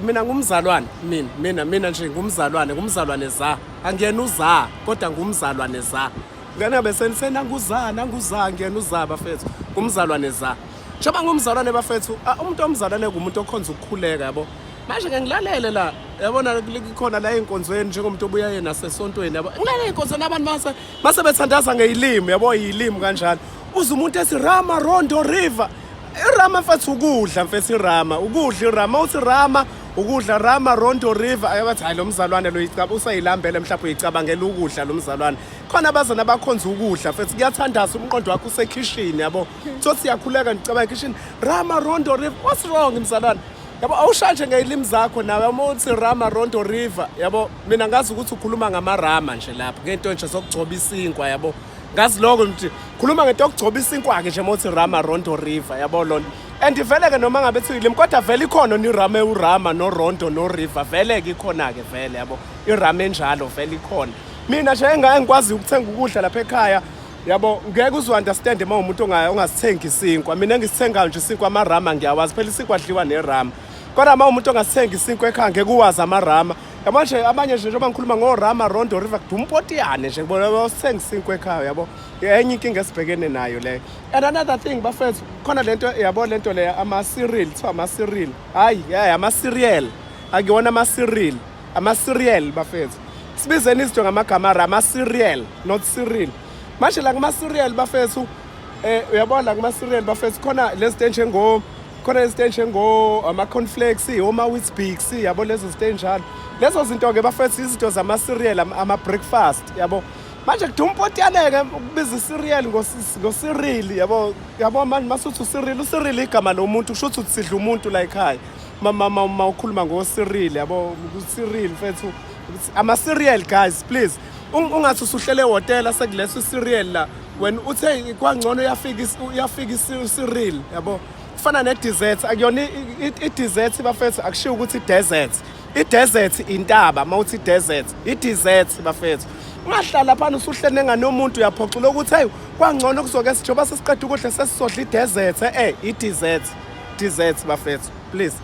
Mina ngumzalwane, mina nje ngumzalwane za. Angiyena uza, kodwa ngumzalwane za. Ngane bese nanguza ngiyena uza bafethu. Ngumzalwane za. Njengoba ngumzalwane bafethu, umuntu omzalwane ngumuntu okhonza ukukhuleka yabo. Manje ke ngilalele la, yabona likhona la einkonzweni njengomuntu obuya yena nasesontweni yabo. Ngilalele einkonzweni abantu mase bethandaza ngeilimi yabo, yilimi kanjalo. Uze umuntu ethi Rama Rondo River. Irama mfethu ukudla mfethu irama, ukudla irama uthi rama ukudla Rama Rondo River ayabathi hayi lo mzalwane lo yicaba usayilambele mhlawumbe uyicabangela ukudla lo mzalwane khona abazana abakhonza ukudla mfethu kuyathandaza umqondo wakho usekitchen yabo thothi siyakhuleka ngicabanga ekitchen Rama Rondo River. What's wrong mzalwane yabo? Awushanje ngezilimi zakho nawe uthi Rama Rondo River yabo. Mina ngazi ukuthi ukhuluma ngamarama nje lapho ngento nje zokugcoba isinkwa yabo. Ngazi lokho ngithi khuluma ngento yokugcoba isinkwa ke nje mothi Rama Rondo River yabo lona. And vele ke noma ngabe thuyile kodwa vele ikhona ni Rama uRama no Rondo no River vele ke ikhona ke vele yabo. IRama enjalo vele ikhona. Mina nje engikwazi ukuthenga ukudla lapha ekhaya yabo ngeke uzu understand uma umuntu ongasithenga isinkwa. Mina ngisithenga nje isinkwa amarama ngiyawazi phela isinkwa adliwa neRama. Kodwa uma umuntu ongasithenga isinkwa ekhaya ngeke uwazi amarama. Yabo nje abanye nje njengoba ngikhuluma ngoRama Rondo River kudumpotiyane nje ngibona basithenga isinkwa ekhaya yabo. Enye inkinga esibhekene nayo le. And another thing bafethu khona lento yabo lento le ama-cereal kuthiwa ama-cereal. Hayi ama-cereal. Akuwona ama-cereal bafethu. Sibizeni izinto ngamagama ama-cereal not cereal. Manje la kuma-cereal bafethu uyabona la kuma-cereal bafethu khona lezi zinto ama-cornflakes, oma-Weetabix yabo lezo zinto enjalo. Lezo zinto ke bafethu izinto zama-cereal ama-breakfast yabo. Manje kudumpotiyane-ke ukubiza i-cereal ngo-cereal yabo manje masuthi u-cereal igama lomuntu kusho ukuthi sidla umuntu la ekhaya ma ukhuluma ngo-cereal yabo u-cereal mfethu ama-cereal guys please ungathi usuhlele ehotela sekuleso cereal la when uthe kwangcono uyafika i-cereal yabo kufana ne-dessert akuyona i-dessert bafethu akushiwo ukuthi i-desert intaba mawuthi i-desert i-dessert bafethu. Ungahlala phana usuhlene nganomuntu uyaphoxula ukuthi hey kwangcono kuzoke sijoba sesiqeda ukudla sesizodla i-dessert i-dessert bafethu please.